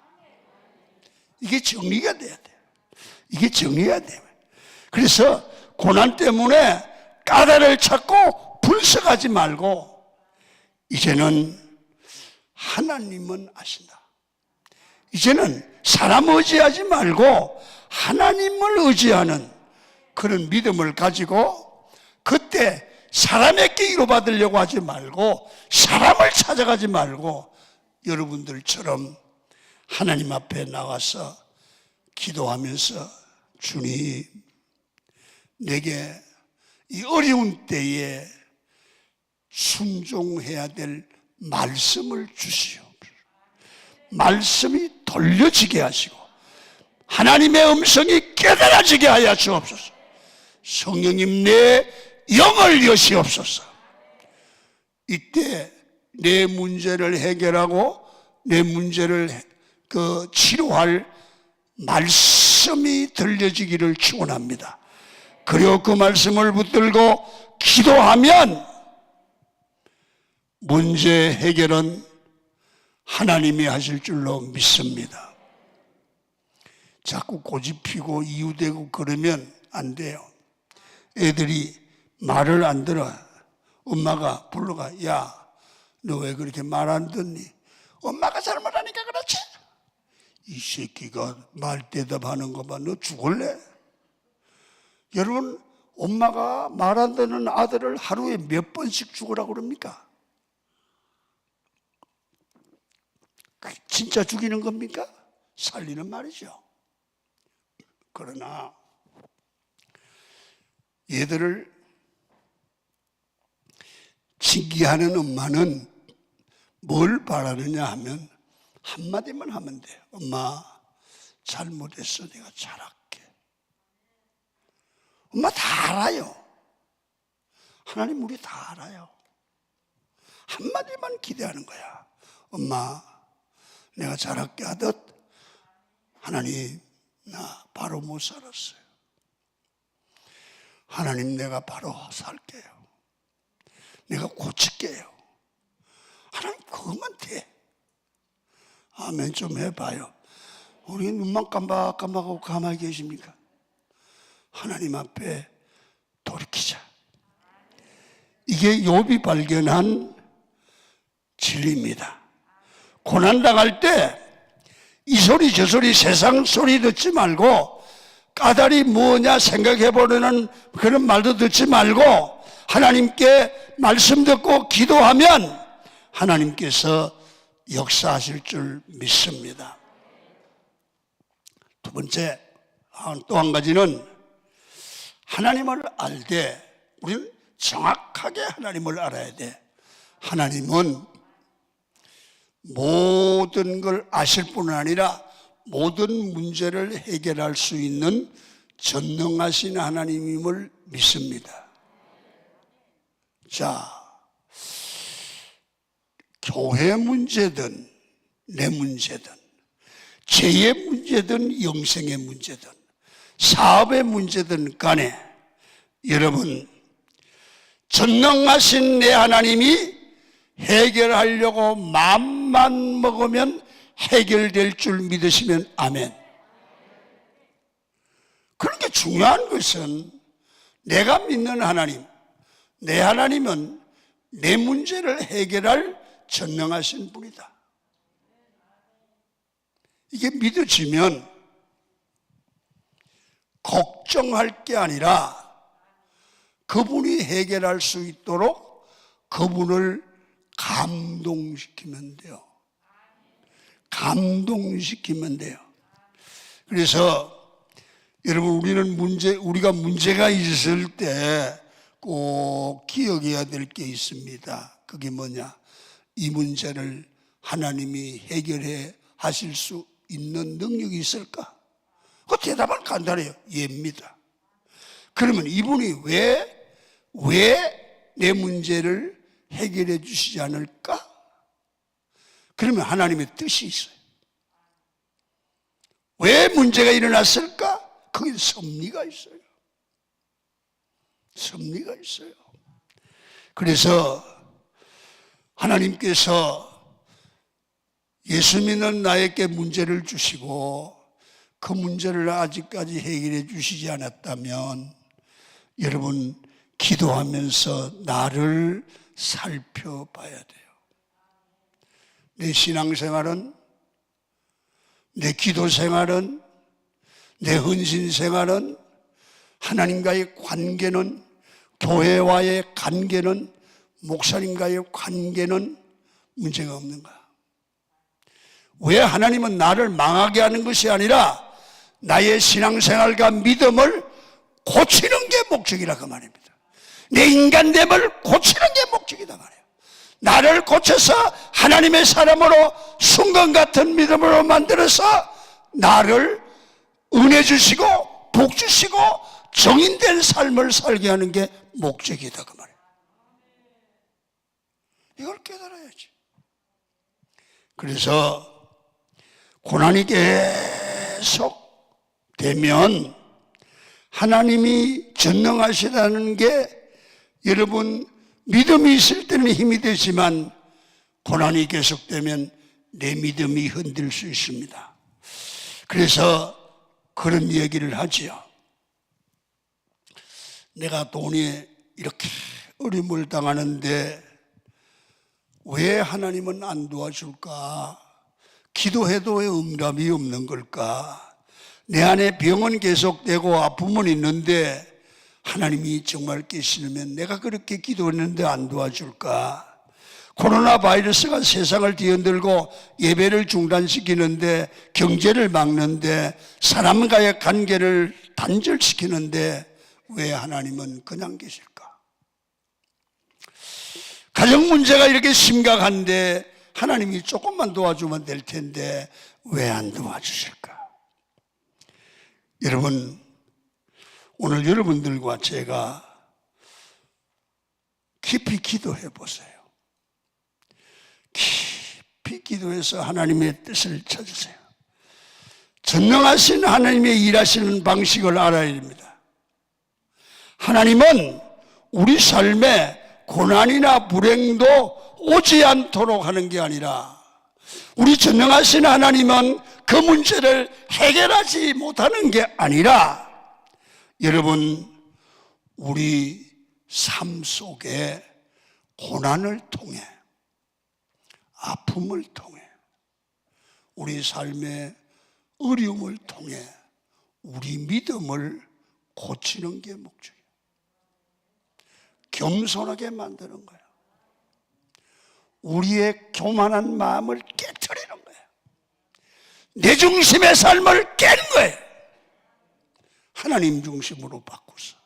이게 정리가 돼야 돼요. 이게 정리가 돼요. 그래서 고난 때문에 까닭을 찾고 분석하지 말고 이제는 하나님은 아신다. 이제는 사람 의지하지 말고 하나님을 의지하는 그런 믿음을 가지고 그때 사람에게 위로받으려고 하지 말고 사람을 찾아가지 말고 여러분들처럼 하나님 앞에 나와서 기도하면서 주님, 내게 이 어려운 때에 순종해야 될 말씀을 주시오. 말씀이 돌려지게 하시고 하나님의 음성이 깨달아지게 하여 주옵소서. 성령님, 내 영을 여시옵소서. 이때 내 문제를 해결하고 내 문제를 치료할 말씀이 들려지기를 축원합니다. 그리고 그 말씀을 붙들고 기도하면 문제 해결은 하나님이 하실 줄로 믿습니다. 자꾸 고집피고 이유되고 그러면 안 돼요. 애들이 말을 안 들어. 엄마가 불러가, 야, 너 왜 그렇게 말 안 듣니? 엄마가 잘못하니까 그렇지. 이 새끼가 말 대답하는 거 봐. 너 죽을래? 여러분, 엄마가 말 안 듣는 아들을 하루에 몇 번씩 죽으라고 그럽니까? 진짜 죽이는 겁니까? 살리는 말이죠. 그러나 얘들을 징계하는 엄마는 뭘 바라느냐 하면 한마디만 하면 돼요. 엄마, 잘못했어. 내가 잘할게. 엄마 다 알아요. 하나님 우리 다 알아요. 한마디만 기대하는 거야. 엄마, 내가 잘할게 하듯 하나님, 나 바로 못 살았어요. 하나님, 내가 바로 살게요. 내가 고칠게요. 하나님, 그것만 돼. 아멘 좀 해봐요. 우리 눈만 깜박깜박하고 가만히 계십니까? 하나님 앞에 돌이키자. 이게 욥이 발견한 진리입니다. 고난당할 때 이 소리 저 소리 세상 소리 듣지 말고 까닭이 뭐냐 생각해보려는 그런 말도 듣지 말고 하나님께 말씀 듣고 기도하면 하나님께서 역사하실 줄 믿습니다. 두 번째, 또 한 가지는 하나님을 알 때 우리는 정확하게 하나님을 알아야 돼. 하나님은 모든 걸 아실 뿐 아니라 모든 문제를 해결할 수 있는 전능하신 하나님임을 믿습니다. 자, 교회 문제든 내 문제든 죄의 문제든 영생의 문제든 사업의 문제든 간에 여러분, 전능하신 내 하나님이 해결하려고 마음만 먹으면 해결될 줄 믿으시면 아멘. 그런데 중요한 것은 내가 믿는 하나님, 내 하나님은 내 문제를 해결할 전능하신 분이다. 이게 믿어지면 걱정할 게 아니라 그분이 해결할 수 있도록 그분을 감동시키면 돼요. 감동시키면 돼요. 그래서 여러분, 우리가 문제가 있을 때 꼭 기억해야 될 게 있습니다. 그게 뭐냐? 이 문제를 하나님이 해결해 하실 수 있는 능력이 있을까? 그 대답은 간단해요. 예입니다. 그러면 이분이 왜 내 문제를 해결해 주시지 않을까? 그러면 하나님의 뜻이 있어요. 왜 문제가 일어났을까? 거기에 섭리가 있어요. 섭리가 있어요. 그래서 하나님께서 예수 믿는 나에게 문제를 주시고 그 문제를 아직까지 해결해 주시지 않았다면 여러분, 기도하면서 나를 살펴봐야 돼요. 내 신앙생활은, 내 기도생활은, 내 헌신생활은, 하나님과의 관계는, 교회와의 관계는, 목사님과의 관계는 문제가 없는가? 왜 하나님은 나를 망하게 하는 것이 아니라 나의 신앙생활과 믿음을 고치는 게 목적이라 그 말입니다. 내 인간됨을 고치는 게 목적이다 말이에요. 나를 고쳐서 하나님의 사람으로 순간 같은 믿음으로 만들어서 나를 은혜 주시고 복 주시고 정인된 삶을 살게 하는 게 목적이다 그 말이에요. 이걸 깨달아야지. 그래서 고난이 계속 되면 하나님이 전능하시다는 게 여러분, 믿음이 있을 때는 힘이 되지만 고난이 계속되면 내 믿음이 흔들 수 있습니다. 그래서 그런 얘기를 하지요. 내가 돈이 이렇게 어려움을 당하는데 왜 하나님은 안 도와줄까? 기도해도 왜 응답이 없는 걸까? 내 안에 병은 계속되고 아픔은 있는데 하나님이 정말 계시면 내가 그렇게 기도했는데 안 도와줄까? 코로나 바이러스가 세상을 뒤흔들고 예배를 중단시키는데, 경제를 막는데, 사람과의 관계를 단절시키는데 왜 하나님은 그냥 계실까? 가정 문제가 이렇게 심각한데 하나님이 조금만 도와주면 될 텐데 왜 안 도와주실까? 여러분, 오늘 여러분들과 제가 깊이 기도해 보세요. 깊이 기도해서 하나님의 뜻을 찾으세요. 전능하신 하나님의 일하시는 방식을 알아야 됩니다. 하나님은 우리 삶에 고난이나 불행도 오지 않도록 하는 게 아니라, 우리 전능하신 하나님은 그 문제를 해결하지 못하는 게 아니라, 여러분, 우리 삶 속에 고난을 통해, 아픔을 통해, 우리 삶의 어려움을 통해 우리 믿음을 고치는 게 목적이에요. 겸손하게 만드는 거예요. 우리의 교만한 마음을 깨트리는 거예요. 내 중심의 삶을 깨는 거예요. 하나님 중심으로 바꾸서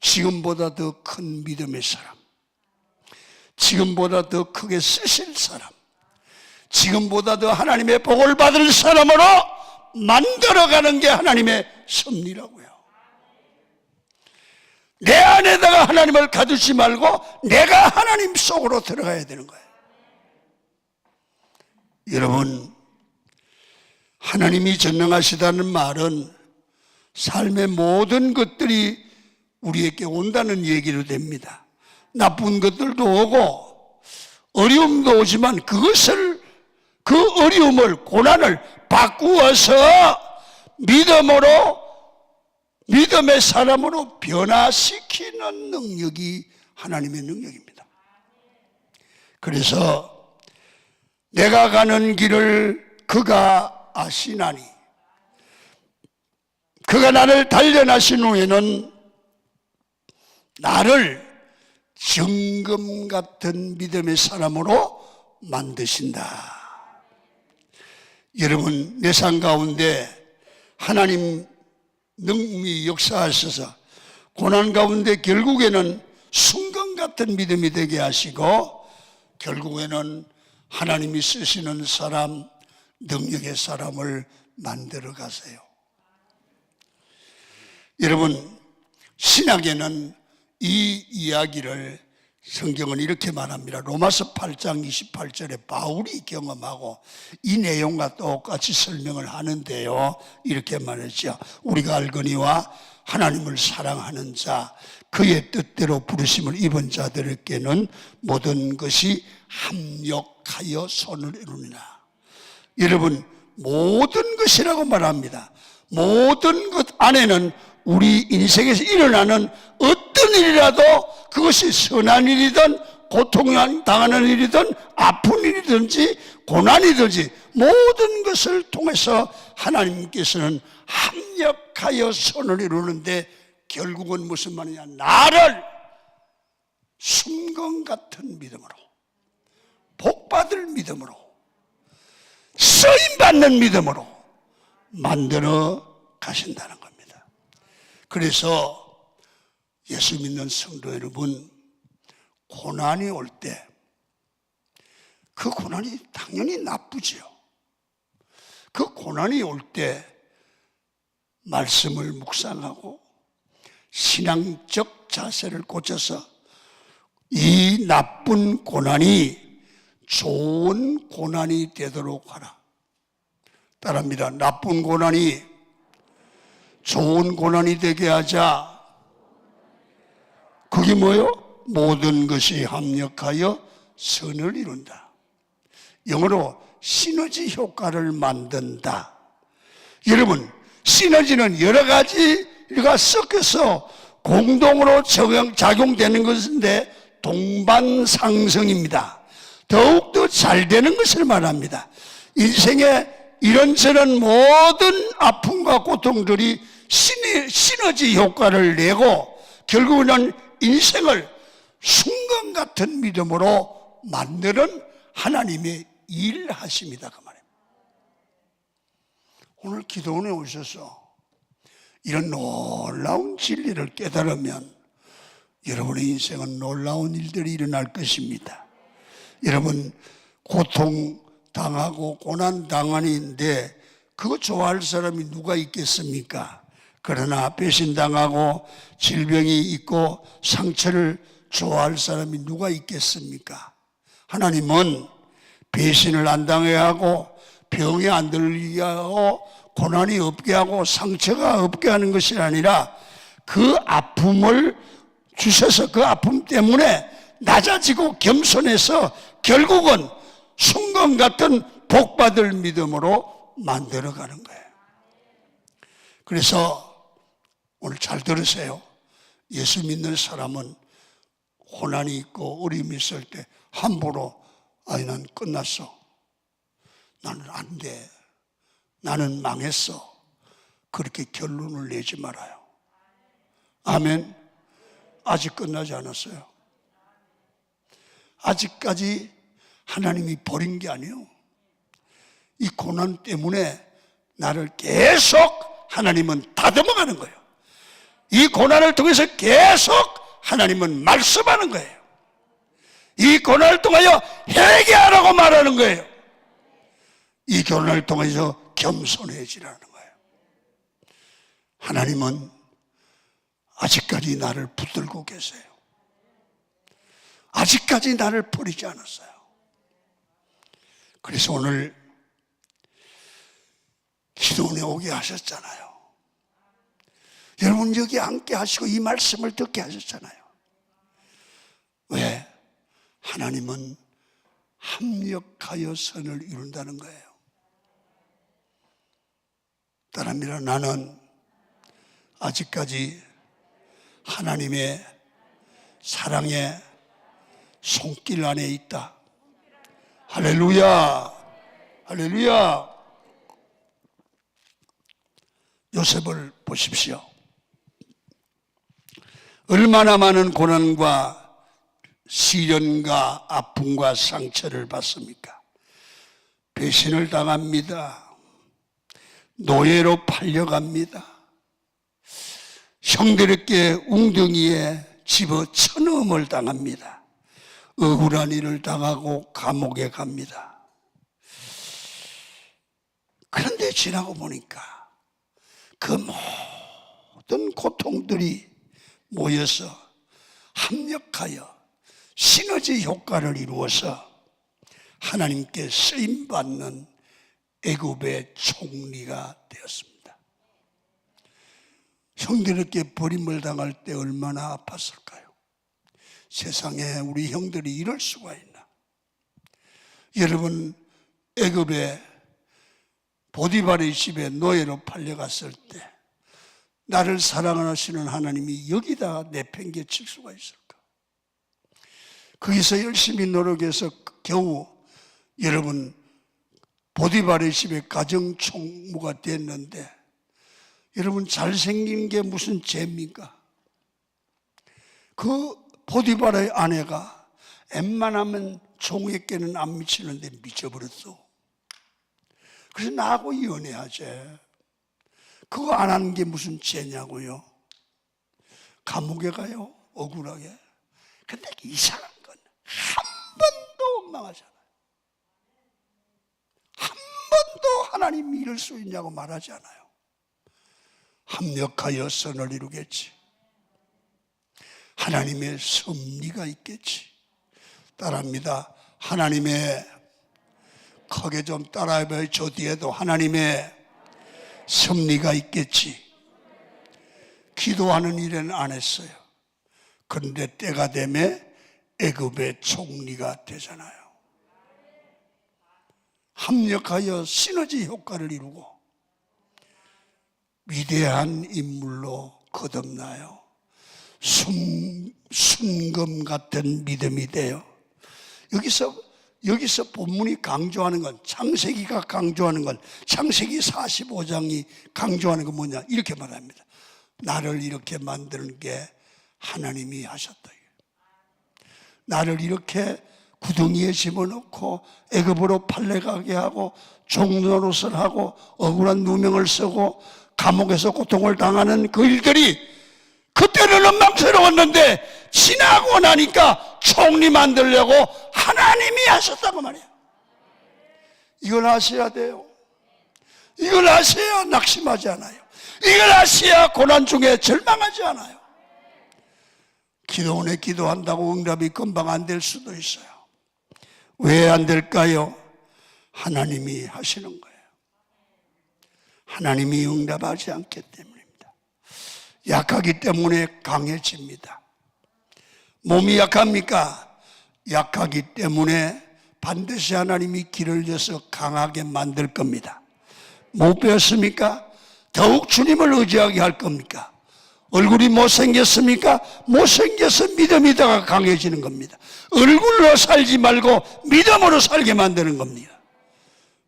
지금보다 더 큰 믿음의 사람, 지금보다 더 크게 쓰실 사람, 지금보다 더 하나님의 복을 받을 사람으로 만들어가는 게 하나님의 섭리라고요. 내 안에다가 하나님을 가두지 말고 내가 하나님 속으로 들어가야 되는 거예요. 여러분, 하나님이 전능하시다는 말은 삶의 모든 것들이 우리에게 온다는 얘기로 됩니다. 나쁜 것들도 오고 어려움도 오지만 그것을, 그 어려움을, 고난을 바꾸어서 믿음으로, 믿음의 사람으로 변화시키는 능력이 하나님의 능력입니다. 그래서 내가 가는 길을 그가 아시나니, 그가 나를 단련하신 후에는 나를 정금 같은 믿음의 사람으로 만드신다. 여러분, 내 삶 가운데 하나님 능히 역사하셔서 고난 가운데 결국에는 순금 같은 믿음이 되게 하시고, 결국에는 하나님이 쓰시는 사람, 능력의 사람을 만들어 가세요. 여러분, 신약에는 이 이야기를, 성경은 이렇게 말합니다. 로마서 8장 28절에 바울이 경험하고 이 내용과 똑같이 설명을 하는데요, 이렇게 말했죠. 우리가 알거니와 하나님을 사랑하는 자, 그의 뜻대로 부르심을 입은 자들에게는 모든 것이 합력하여 선을 이루니라. 여러분, 모든 것이라고 말합니다. 모든 것 안에는 우리 인생에서 일어나는 어떤 일이라도, 그것이 선한 일이든 고통당하는 일이든 아픈 일이든지 고난이든지 모든 것을 통해서 하나님께서는 합력하여 선을 이루는데, 결국은 무슨 말이냐, 나를 순금 같은 믿음으로, 복받을 믿음으로, 쓰임받는 믿음으로 만들어 가신다는 겁니다. 그래서 예수 믿는 성도 여러분, 고난이 올 때, 그 고난이 당연히 나쁘지요. 그 고난이 올 때 말씀을 묵상하고 신앙적 자세를 고쳐서 이 나쁜 고난이 좋은 고난이 되도록 하라. 따라합니다. 나쁜 고난이 좋은 고난이 되게 하자. 그게 뭐예요? 모든 것이 합력하여 선을 이룬다. 영어로 시너지 효과를 만든다. 여러분, 시너지는 여러 가지가 섞여서 공동으로 작용되는 것인데 동반상성입니다. 더욱더 잘 되는 것을 말합니다. 인생의 이런저런 모든 아픔과 고통들이 시너지 효과를 내고 결국은 인생을 순간 같은 믿음으로 만드는 하나님의 일하십니다. 그 말입니다. 오늘 기도원에 오셔서 이런 놀라운 진리를 깨달으면 여러분의 인생은 놀라운 일들이 일어날 것입니다. 여러분 고통당하고 고난당하는데 그거 좋아할 사람이 누가 있겠습니까? 그러나 배신당하고 질병이 있고 상처를 좋아할 사람이 누가 있겠습니까? 하나님은 배신을 안 당하게 하고 병이 안 들게 하고 고난이 없게 하고 상처가 없게 하는 것이 아니라 그 아픔을 주셔서 그 아픔 때문에 낮아지고 겸손해서 결국은 순간 같은 복받을 믿음으로 만들어가는 거예요. 그래서 오늘 잘 들으세요. 예수 믿는 사람은 고난이 있고 어려움이 있을 때 함부로 난 끝났어, 나는 안 돼, 나는 망했어, 그렇게 결론을 내지 말아요. 아멘. 아직 끝나지 않았어요. 아직까지 하나님이 버린 게 아니에요. 이 고난 때문에 나를 계속 하나님은 다듬어가는 거예요. 이 고난을 통해서 계속 하나님은 말씀하는 거예요. 이 고난을 통하여 회개하라고 말하는 거예요. 이 고난을 통해서 겸손해지라는 거예요. 하나님은 아직까지 나를 붙들고 계세요. 아직까지 나를 버리지 않았어요. 그래서 오늘 기도원에 오게 하셨잖아요. 여러분 여기 앉게 하시고 이 말씀을 듣게 하셨잖아요. 왜? 하나님은 합력하여 선을 이룬다는 거예요. 따라합니다. 나는 아직까지 하나님의 사랑의 손길 안에 있다. 할렐루야, 할렐루야. 요셉을 보십시오. 얼마나 많은 고난과 시련과 아픔과 상처를 받습니까? 배신을 당합니다. 노예로 팔려갑니다. 형들에게 웅덩이에 집어쳐넣음을 당합니다. 억울한 일을 당하고 감옥에 갑니다. 그런데 지나고 보니까 그 모든 고통들이 모여서 합력하여 시너지 효과를 이루어서 하나님께 쓰임받는 애굽의 총리가 되었습니다. 형들에게 버림을 당할 때 얼마나 아팠을까요? 세상에 우리 형들이 이럴 수가 있나? 여러분 애굽의 보디발의 집에 노예로 팔려갔을 때 나를 사랑하시는 하나님이 여기다 내팽개칠 수가 있을까? 거기서 열심히 노력해서 겨우 여러분 보디발의 집에 가정총무가 됐는데 여러분 잘생긴 게 무슨 죄입니까? 그 보디발의 아내가 웬만하면 총에게는 안 미치는데 미쳐버렸어. 그래서 나하고 연애하지. 그거 안 하는 게 무슨 죄냐고요? 감옥에 가요? 억울하게. 근데 이상한 건 한 번도 원망하잖아요. 한 번도 하나님이 이럴 수 있냐고 말하지 않아요. 합력하여 선을 이루겠지. 하나님의 섭리가 있겠지. 따라합니다. 하나님의, 크게 좀 따라해봐요. 저 뒤에도 하나님의 섭리가 있겠지. 기도하는 일은 안 했어요. 그런데 때가 되면 애굽의 총리가 되잖아요. 합력하여 시너지 효과를 이루고 위대한 인물로 거듭나요. 순금 같은 믿음이 돼요. 여기서 여기서 본문이 강조하는 건, 창세기가 강조하는 건, 창세기 45장이 강조하는 건 뭐냐, 이렇게 말합니다. 나를 이렇게 만드는 게 하나님이 하셨다. 나를 이렇게 구덩이에 집어넣고 애굽으로 팔려가게 하고 종노릇을 하고 억울한 누명을 쓰고 감옥에서 고통을 당하는 그 일들이 그때는 원망스러웠는데 지나고 나니까 총리 만들려고 하나님이 하셨다고 말이야. 이걸 아셔야 돼요. 이걸 아셔야 낙심하지 않아요. 이걸 아셔야 고난 중에 절망하지 않아요. 기도원에 기도한다고 응답이 금방 안 될 수도 있어요. 왜 안 될까요? 하나님이 하시는 거예요. 하나님이 응답하지 않기 때문입니다. 약하기 때문에 강해집니다. 몸이 약합니까? 약하기 때문에 반드시 하나님이 길을 여서 강하게 만들 겁니다. 못 배웠습니까? 더욱 주님을 의지하게 할 겁니까? 얼굴이 못생겼습니까? 못생겨서 믿음이다가 강해지는 겁니다. 얼굴로 살지 말고 믿음으로 살게 만드는 겁니다.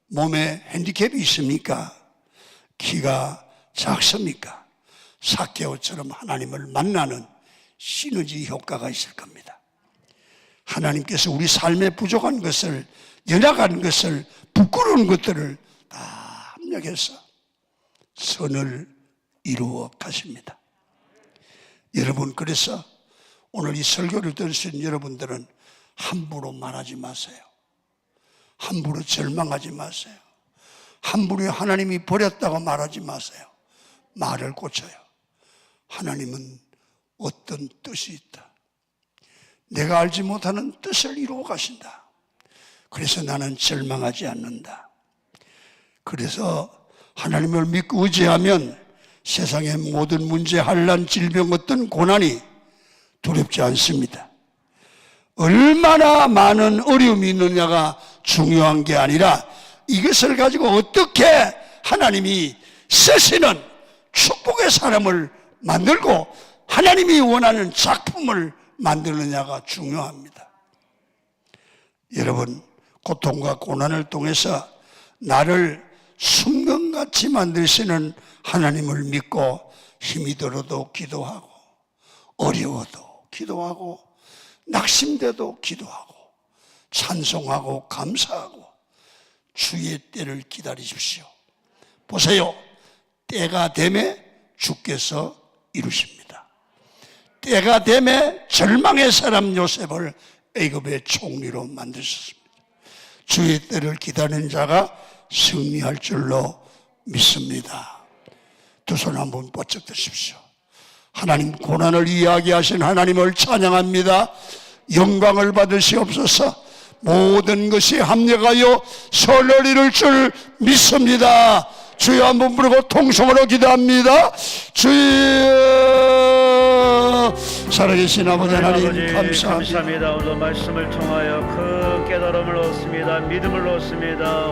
몸에 핸디캡이 있습니까? 키가 작습니까? 삭개오처럼 하나님을 만나는 시너지 효과가 있을 겁니다. 하나님께서 우리 삶에 부족한 것을, 연약한 것을, 부끄러운 것들을 다 합력해서 선을 이루어 가십니다. 여러분, 그래서 오늘 이 설교를 들으신 여러분들은 함부로 말하지 마세요. 함부로 절망하지 마세요. 함부로 하나님이 버렸다고 말하지 마세요. 말을 고쳐요. 하나님은 어떤 뜻이 있다. 내가 알지 못하는 뜻을 이루어 가신다. 그래서 나는 절망하지 않는다. 그래서 하나님을 믿고 의지하면 세상의 모든 문제, 환난, 질병, 어떤 고난이 두렵지 않습니다. 얼마나 많은 어려움이 있느냐가 중요한 게 아니라 이것을 가지고 어떻게 하나님이 쓰시는 축복의 사람을 만들고 하나님이 원하는 작품을 만드느냐가 중요합니다. 여러분, 고통과 고난을 통해서 나를 순금같이 만드시는 하나님을 믿고 힘이 들어도 기도하고 어려워도 기도하고 낙심돼도 기도하고 찬송하고 감사하고 주의 때를 기다리십시오. 보세요. 때가 되매 주께서 이루십니다. 때가 되매 절망의 사람 요셉을 애굽의 총리로 만드셨습니다. 주의 때를 기다리는 자가 승리할 줄로 믿습니다. 두 손 한번 번쩍 드십시오. 하나님, 고난을 이야기하신 하나님을 찬양합니다. 영광을 받으시옵소서. 모든 것이 합력하여 선을 이룰 줄 믿습니다. 주여 한번 부르고 통성으로 기도합니다. 주여, 살아계신 아버지 하나님 감사합니다. 오늘 말씀을 통하여 큰 깨달음을 얻습니다. 믿음을 얻습니다.